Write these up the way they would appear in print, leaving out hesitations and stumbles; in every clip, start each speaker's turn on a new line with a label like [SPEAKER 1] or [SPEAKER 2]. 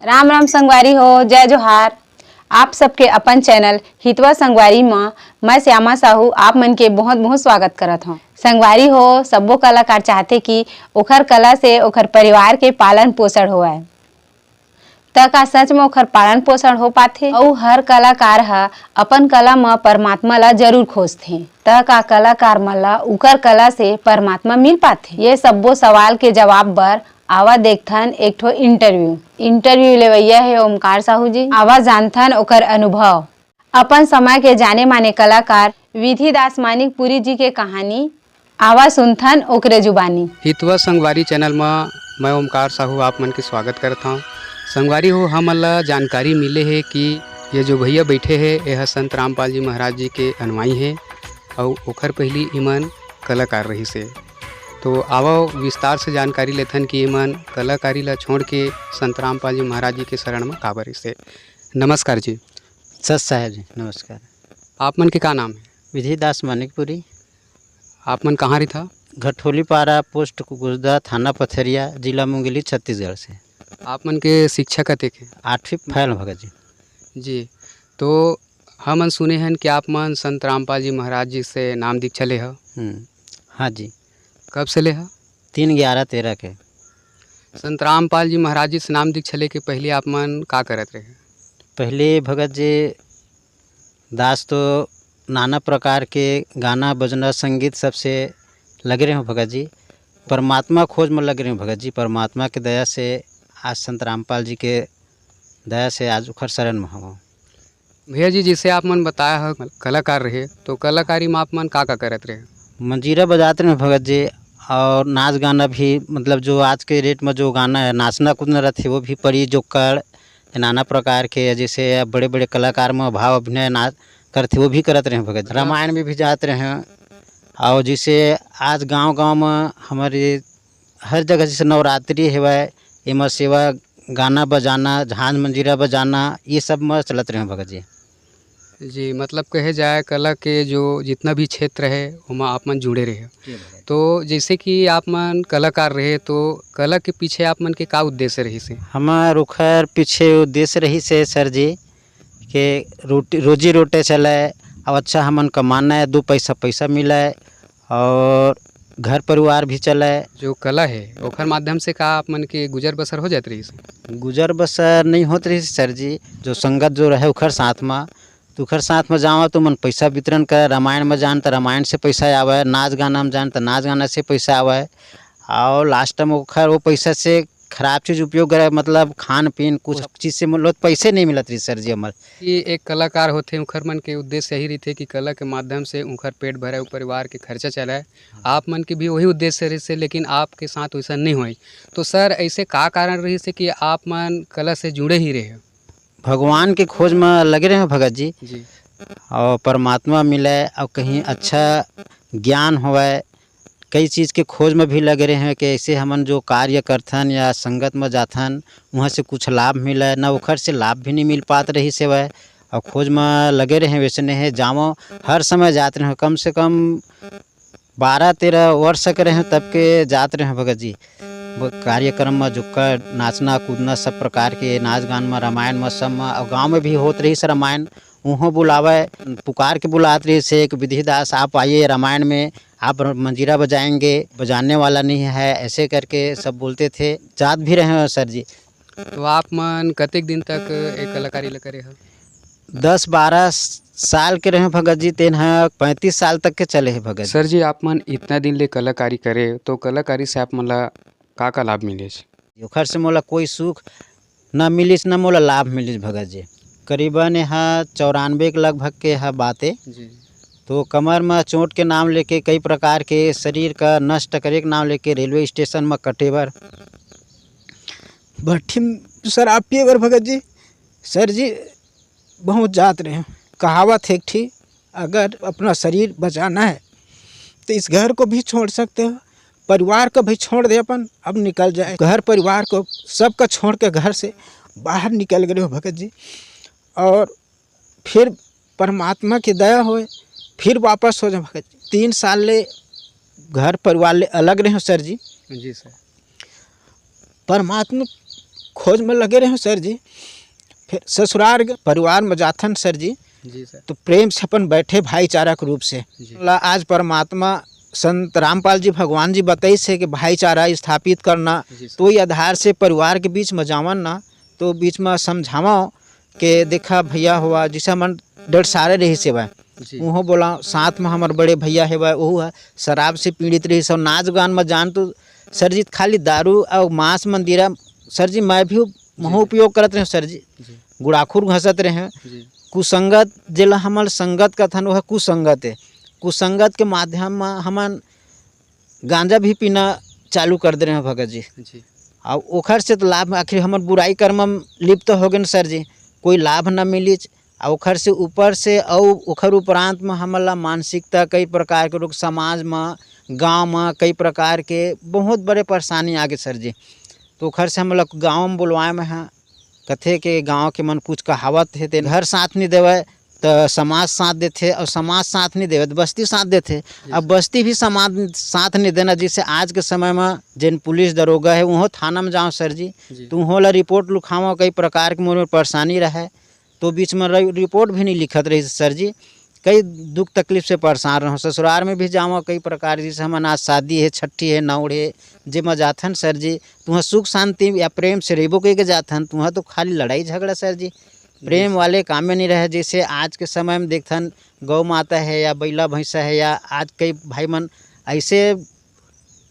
[SPEAKER 1] राम राम संगवारी हो, जय जोहार। आप सबके अपन चैनल हितवा संगवारी मां मैं श्यामा साहू आप मन के बहुत बहुत स्वागत करत हूँ। संगवारी हो, सब्बो कलाकार चाहते कि ओखर कला से ओखर परिवार के पालन पोषण होए। त का सच में ओखर पालन पोषण हो पाथे? अउ हर कलाकार ह अपन कला म परमात्मा ला जरूर खोजथे। त का कलाकार मन ला ओकर कला से परमात्मा मिल पाथे? ये सब्बो सवाल के जवाब बर आवा देखथन एक ठो इंटरव्यू लेवैया है ओमकार साहू जी। आवा जानथन ओकर अनुभव। अपन समय के जाने माने कलाकार विधि दास मानिकपुरी जी के कहानी आवा सुनथन ओकरे जुबानी।
[SPEAKER 2] हितवा संगवारी चैनल में मैं ओमकार साहू आप मन के स्वागत करता हूँ। संगवारी हो हमन ला जानकारी मिले है कि ये जो भैया बैठे है यह संत रामपाल जी महाराज जी के अनुयायी है और ओखर पहली इमन कलाकार रही से। तो आवो विस्तार से जानकारी लेथन कि इमन कलाकारी ला छोड़ के संत रामपाल जी महाराज जी के शरण में काबर से। नमस्कार जी।
[SPEAKER 3] सत साहब जी नमस्कार।
[SPEAKER 2] आप मन के का नाम है?
[SPEAKER 3] विधि दास मानिकपुरी।
[SPEAKER 2] आप मन कहाँ रही था?
[SPEAKER 3] घटोली पारा, पोस्ट कुकुरदा, थाना पथरिया, जिला मुंगेली, छत्तीसगढ़ से।
[SPEAKER 2] आप मन के शिक्षा कतेक है?
[SPEAKER 3] 8वीं फैल भगत जी।
[SPEAKER 2] जी, तो हमन सुने हैं कि आप मन संत रामपाल जी महाराज जी से नाम दीक्षा ले हो।
[SPEAKER 3] हाँ जी।
[SPEAKER 4] कब से ले हो?
[SPEAKER 3] 3/11/13 के।
[SPEAKER 2] संत रामपाल जी महाराज जी से नाम दीक्षा ले के पहले आप मन का करत रहे?
[SPEAKER 3] पहले भगत जी दास तो नाना प्रकार के गाना बजना संगीत सबसे लगे रहे हो भगत जी। परमात्मा खोज में लगे रहे हो भगत जी। परमात्मा के दया से आज संत रामपाल जी के दया से आज उखर शरण में हो।
[SPEAKER 2] भैया जी जैसे आप मन बताया हो कलाकार रहे, तो कलाकारी में आप मन का करत रहे?
[SPEAKER 3] मंजीरा बजाते रहे भगत जी और नाच गाना भी, मतलब जो आज के रेट में जो गाना है नाचना कूदना रहते वो भी पड़ी जो कर नाना प्रकार के, जैसे बड़े बड़े कलाकार में भाव अभिनय नाच करते वो भी करते रहे भगत। रामायण में भी जाते रहे और जैसे आज गांव-गांव में हमारे हर जगह जैसे नवरात्रि है एम सेवा गाना बजाना, झांझ मंजीरा बजाना ये सब में चलत रहे भगत जी।
[SPEAKER 2] जी, मतलब कहे जाए कला के जो जितना भी क्षेत्र है वहाँ आप मन जुड़े रहे। तो जैसे कि आप मन कलाकार रहे तो कला के पीछे आप मन के का उद्देश्य रही से?
[SPEAKER 3] हमार उखर पीछे उद्देश्य रही से सर जी के रोजी रोटी चले और अच्छा हमन कमाना है, 2 पैसा मिले और घर परिवार भी चले।
[SPEAKER 2] जो कला है ओखर माध्यम से का आप मन के गुजर बसर हो जात रही से?
[SPEAKER 3] गुजर बसर नहीं होत रही सर जी। जो संगत जो रहे उखर साथ में, तो उखर साथ में जाओ तो मन पैसा वितरण कर। रामायण में जान तो रामायण से पैसा आवे, नाच गाना में जान तो नाच गाना से पैसा आवे और लास्ट में उखर वो पैसा से खराब चीज़ उपयोग करे, मतलब खान पीन कुछ चीज़ से मतलब पैसे नहीं मिलत रही सर जी हमार।
[SPEAKER 2] ये एक कलाकार होते उखर मन के उद्देश्य यही रहते कि कला के माध्यम से उखर पेट भरे, परिवार के खर्चा चलाए। आप मन के भी वही उद्देश्य रही से, लेकिन आपके साथ वैसा नहीं हुई। तो सर ऐसे का कारण रही से कि आप मन कला से जुड़े ही रहे?
[SPEAKER 3] भगवान के खोज में लगे रहे भगत जी
[SPEAKER 2] जी।
[SPEAKER 3] और परमात्मा मिले और कहीं अच्छा ज्ञान होवे, कई चीज़ के खोज में भी लगे रहे हैं कि ऐसे हमन जो कार्य करथन या संगत में जाथन वहाँ से कुछ लाभ मिले ना, उखर से लाभ भी नहीं मिल पात रही से वह और खोज में लगे रहे वैसे नहीं है। जामो हर समय जाते रहे, कम से कम 12-13 वर्ष के रहे तब के जाते रहे भगत जी। वो कार्यक्रम में जुक्कर नाचना कूदना सब प्रकार के नाच गान में, रामायण में सब में, और गाँव में भी होत रही से रामायण। वहाँ बुलावे पुकार के बुलात रही से एक विधि दास आप आइए रामायण में, आप मंजीरा बजाएंगे, बजाने वाला नहीं है, ऐसे करके सब बोलते थे। जात भी रहे हैं सर जी।
[SPEAKER 2] तो आप मन कतेक दिन तक एक कलाकारी ला करे हो?
[SPEAKER 3] 10-12 साल के रहे भगत जी। 35 साल तक के चले हैं भगत।
[SPEAKER 2] सर जी आप मन इतना दिन ले कलाकारी करे तो कलाकारी से आप मन ला का लाभ मिले?
[SPEAKER 3] ओखर से मोला कोई सुख न मिलिस न मोला लाभ मिलिस भगत जी। करीबन यहाँ 94 के लगभग के है बातें
[SPEAKER 2] जी।
[SPEAKER 3] तो कमर में चोट के नाम लेके, कई प्रकार के शरीर का नष्ट करे के नाम लेके रेलवे स्टेशन में कटेबर भट्ठी शराब पिएबर भगत जी। सर जी बहुत जात रहे, कहावत है ठीक, अगर अपना शरीर बचाना है तो इस घर को भी छोड़ सकते हो, परिवार को भी छोड़ दे अपन, अब निकल जाए। घर परिवार को सबका छोड़ के घर से बाहर निकल गए हो भगत जी और फिर परमात्मा की दया होए फिर वापस हो जाए भगत जी। 3 साल ले घर परिवार ले अलग रहे सर जी।
[SPEAKER 2] जी सर।
[SPEAKER 3] परमात्मा
[SPEAKER 4] खोज में लगे रहे सर जी। फिर ससुराल परिवार में जाथन सर जी,
[SPEAKER 2] जी सर।
[SPEAKER 4] तो प्रेम से अपन बैठे भाईचारा के रूप से।
[SPEAKER 2] जी।
[SPEAKER 4] आज परमात्मा संत रामपाल जी भगवान जी बताई से कि भाईचारा स्थापित करना,
[SPEAKER 2] जी सर।
[SPEAKER 4] तो ये आधार से परिवार के बीच में जावन ना, तो बीच में समझावा कि देखा भैया हुआ जैसे मन डर सारे रही से वह
[SPEAKER 2] जी।
[SPEAKER 4] वह बोला साथ में हमारे बड़े भैया है वह वो है शराब से पीड़ित रही सब नाच गान में जान तो सर जी खाली दारू और मांस मंदिरा सर जी मैं भी महू उपयोग करते रहे सर जी,
[SPEAKER 2] जी।
[SPEAKER 4] गुड़ाखुर घसत रहे।
[SPEAKER 2] जी।
[SPEAKER 4] कुसंगत जिला हमार संगत का था वह कुसंगत है। कुसंगत के माध्यम में हमन गांजा भी पीना चालू कर दे रहे हैं भगत जी।
[SPEAKER 2] जी।
[SPEAKER 4] और ओखर से तो लाभ आखिर हमार बुराई कर्म में लिप्त हो गए सर जी, कोई लाभ न मिली। और ओखर से ऊपर से और ओखर उपरांत में हमला मानसिकता कई प्रकार के लोग समाज में गांव में कई प्रकार के बहुत बड़े परेशानी आगे सर जी। तो ओखर से हम लोग गाँव में बुलवाए में हैं कथे के गांव के मन कुछ कहावत है ते घर साथ नहीं देवे तो समाज साथ देते और समाज साथ नहीं देवे तो बस्ती साथ देते। अब बस्ती भी समाज साथ नहीं देना, जिससे आज के समय में जिन पुलिस दरोगा है वह थाना में जाओ सर जी, तो वहाँ ला रिपोर्ट लिखाओ कई प्रकार के मोर में परेशानी रहे तो बीच में रिपोर्ट भी नहीं लिखत रही सर जी। कई दुख तकलीफ से परेशान रहो। ससुराल में भी जाओ कई प्रकार जैसे हम आज शादी है छठी है नौड़ है जिमा जाथन सर जी, तुहाँ सुख शांति या प्रेम से रेबो कह के जाथन, तुहाँ तो खाली लड़ाई झगड़ा सर जी, प्रेम वाले काम में नहीं रहे। जैसे आज के समय में देखथन गौ माता है या बैला भैंसा है या आज कई भाई मन ऐसे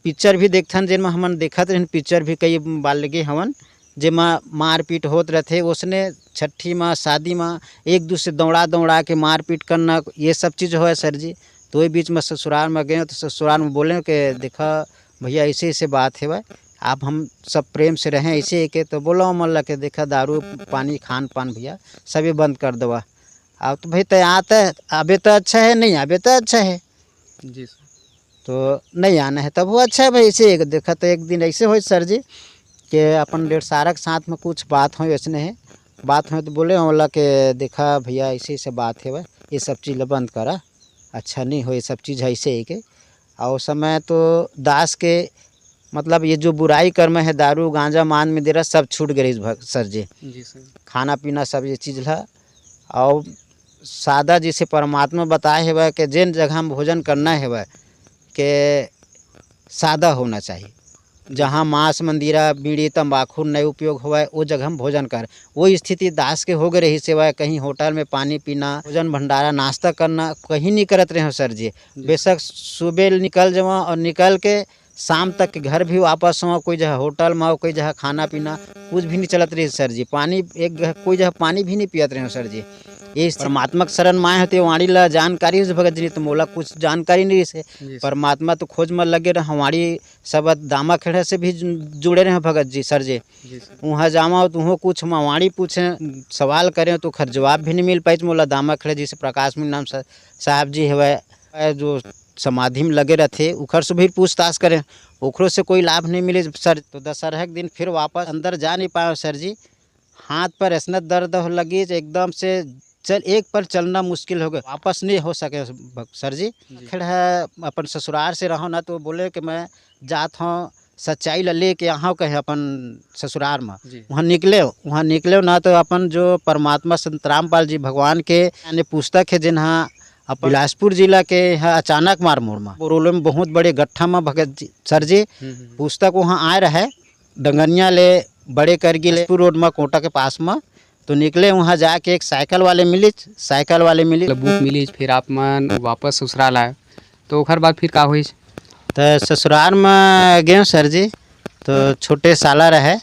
[SPEAKER 4] पिक्चर भी देखथन जिनमें हमन देखत रहन पिक्चर भी कई बाल लगे हवन जेमा मारपीट होत रहते। उसने छठी में शादी में एक दूसरे दौड़ा के मारपीट करना ये सब चीज़ हो है सर जी। तो वही बीच में ससुराल में गए तो ससुराल में बोले कि देखा भैया ऐसे ऐसे बात है भाई, आप हम सब प्रेम से रहें ऐसे एक तो बोला मल्ला के देखा दारू पानी खान पान भैया सभी बंद कर दवा। अब तो भाई तो आता है अबे तो अच्छा है, नहीं अबे तो अच्छा है,
[SPEAKER 2] जी सर।
[SPEAKER 4] तो नहीं आना है तब वो अच्छा है भाई। ऐसे एक देखा तो एक दिन ऐसे हो सर जी कि अपन डेढ़ सारा के साथ में कुछ बात हो वैसने है बात हो तो बोले बोला कि देखा भैया ऐसे ऐसे बात है भाई ये सब चीज़ बंद करा, अच्छा नहीं हो ये सब चीज़ ऐसे ही के। और समय तो दास के मतलब ये जो बुराई कर्म है दारू गांजा मान में दे रहा सब छूट गए सर जी।
[SPEAKER 2] जी सर।
[SPEAKER 4] खाना पीना सब ये चीज़ है और सादा जिसे परमात्मा बताए है वह कि जिन जगह हम भोजन करना है वह कि सादा होना चाहिए, जहाँ मांस मंदिरा बीड़ी तंबाकू नहीं उपयोग हुआ है वो जगह हम भोजन कर। वो स्थिति दास के हो गए रही सेवा, कहीं होटल में पानी पीना भोजन भंडारा नाश्ता करना कहीं नहीं करते रहे सर जी। बेशक सुबह निकल जाओ और निकल के शाम तक के घर भी वापस हो, कोई जगह होटल में हो कोई जगह खाना पीना कुछ भी नहीं चलत रही सर जी। पानी एक कोई जगह पानी भी नहीं पियत रहे सर जी। ये परमात्मा शरण माए होते वाणी ला जानकारी भगत जी तो मोला कुछ जानकारी नहीं से परमात्मा तो खोज में लगे रहे हमारी सब दामा खेड़ा से भी जुड़े रहे भगत जी सर जी। वहाँ जामा तो वहाँ कुछ मवाड़ी पूछे सवाल करें तो खर जवाब भी नहीं मिल पाई। मोला दामा खेड़ा जी से प्रकाश में नाम साहब जी है जो समाधि में लगे रहते उखर से भी पूछताछ करें ओखरों से कोई लाभ नहीं मिले सर। तो दशहरा के दिन फिर वापस अंदर जा नहीं पाए सर जी। हाथ पर ऐसा दर्द हो लगी एकदम से चल एक पर चलना मुश्किल हो गया, वापस नहीं हो सके सर जी। फिर है अपन ससुराल से रहो ना तो बोले कि मैं जात हूँ सच्चाई ला ले के यहाँ कहे अपन ससुराल में वहाँ निकले ना तो अपन जो परमात्मा संत रामपाल जी भगवान के यानी पुस्तक है जिन्हा बिलासपुर जिला के अचानक मार मोड़ में बोरोले में बहुत बड़े गट्ठा में भगत जी सर जी पुस्तक वहाँ आए रहे डंगनिया ले बड़े करगिल रोड में कोटा के पास में। तो निकले वहाँ जाके एक साइकिल वाले मिली
[SPEAKER 2] बुक मिली फिर आप मन वापस ससुराल आए तो ओखर बाद फिर का हुई?
[SPEAKER 4] तो ससुराल में गए सर जी तो छोटे साला रहे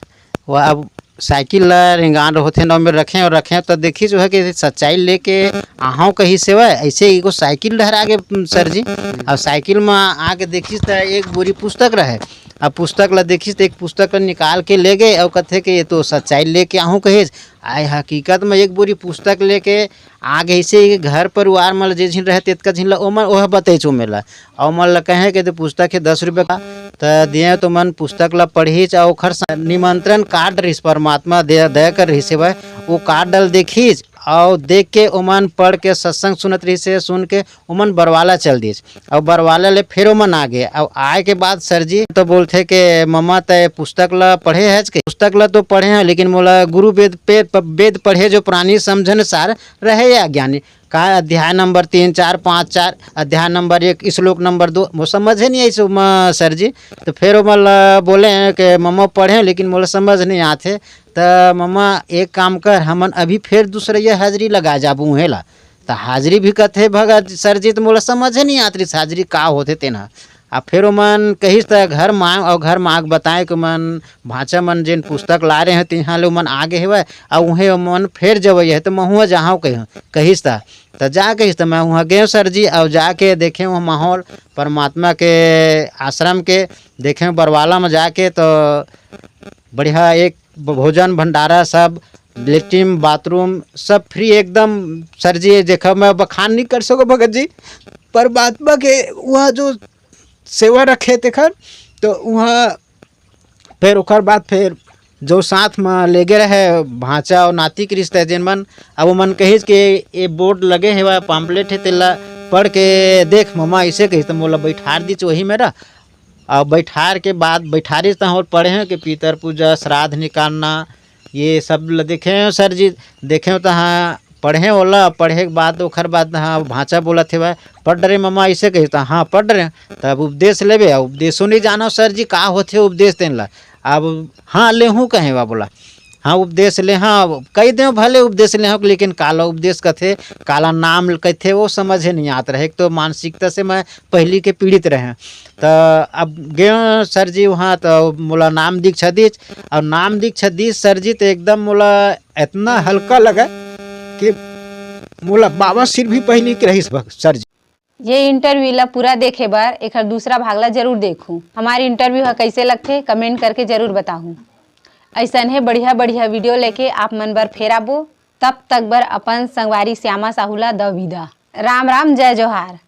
[SPEAKER 4] वह अब साइकिल रिंगान होते न में रखें तो देखी जो है कि सच्चाई लेके आहाओ कहीं से वह ऐसे एगो साइकिल रह आगे सर जी। अब साइकिल में आके देखी तो एक बोरी पुस्तक रहे। अब पुस्तक ला देखी तो एक पुस्तक निकाल के ले गए और कहते कि ये तो सच्चाई लेके आहूँ कहे आए हकीकत में एक बोरी पुस्तक लेके आगे ऐसे घर परिवार में जे झिन रहते इतका झिन ओमन वह बतैचो मेला और मन ला कहे कि तो पुस्तक है 10 रुपये का तो दिए तो मन पुस्तक ला पढ़ी ओखर निमंत्रण कार्ड रही परमात्मा दे कर रही से वो कार्ड डल देखी और देख के ओमन पढ़ के सत्संग सुनत रही से सुन के ओमन बरवाला चल दिए और बरवाला ले फिर ओमन आ गए। और आए के बाद सर जी तो बोलते कि मम्मा तय पुस्तक ला पढ़े है के पुस्तक ला तो पढ़े हैं लेकिन मोला गुरु वेद पढ़े जो प्राणी समझन सार रहे या ज्ञानी का अध्याय नंबर 3 4 5 4 अध्याय नंबर 1 श्लोक नंबर 2 वो समझे नहीं ऐसे सर जी। तो फिर मोला बोले हैं कि मम्मा पढ़े लेकिन मोला समझ नहीं आते। तो मम्मा एक काम कर हमन अभी फिर दूसरे ये हाजिरी लगा जाबू उहे ला। तो हाजिरी भी कथे भगत सर जी तो मोला समझे नहीं आती हाजिरी का होते तेना। आ फिर मन कहिस त घर मांग और घर मांग बताए कि मन भाषा मन जिन पुस्तक ला रहे हैं तिहा ले मन आगे हेवै और उहे मन फिर जब है तो महुआ जहाँ कहिस था तो जा कहिस तो मैं वहाँ गए सर जी और जाके देखे वहाँ माहौल परमात्मा के आश्रम के देखे बरवाला में जाके तो बढ़िया एक भोजन भंडारा सब लेट्रिन बाथरूम सब फ्री एकदम। सर जी देखा मैं बखान नहीं कर सको भगत जी परमात्मा के वहाँ जो सेवा रखे थे खर तो वहाँ फिर ओकर बाद फिर जो साथ में लेगे रहे भांचा और नाती के रिश्ते जिन मन अब वो मन कहिस कि ये बोर्ड लगे है वह पम्पलेट है तेला पढ़ के देख मम्मा ऐसे कहिस तो मोला बैठार दी वही मेरा और बैठार के बाद बैठारी तो और पढ़े हैं कि पितर पूजा श्राद्ध निकालना ये सब देखे हैं सर जी देखे तो हाँ पढ़े ओला पढ़े के बाद ओखर बाद हाँ भाषा बोला थे वह पढ़ रहे मम्मा ऐसे कही था हाँ पढ़ रहे तब उपदेश लेबे उपदेशों नहीं जानो सर जी का होते उपदेश देने ला अब हाँ ले हूँ कहे वह बोला हाँ उपदेश ले हाँ कही दे भले उपदेश ले लेकिन काला उपदेश कथे काला नाम कथे वो समझे नहीं आता रहे। तो मानसिकता से मैं पहली के पीड़ित रहे तो अब गए सर जी वहाँ तो मोला नाम दीक्षा दी और नाम दीक्षा दी सर जी तो एकदम मोला इतना हल्का लगा कि मोला बाबा सिर भी पहली के रहीस सर जी।
[SPEAKER 1] ये इंटरव्यू ला पूरा देखे बार एक दूसरा भागला जरूर देखूं। हमारी इंटरव्यू है कैसे लगते कमेंट करके जरूर बताऊं। ऐसा है बढ़िया बढ़िया वीडियो लेके आप मन बर फेर आबो। तब तक बर अपन संगवारी श्यामा साहू ला द विदा। राम राम जय जोहार।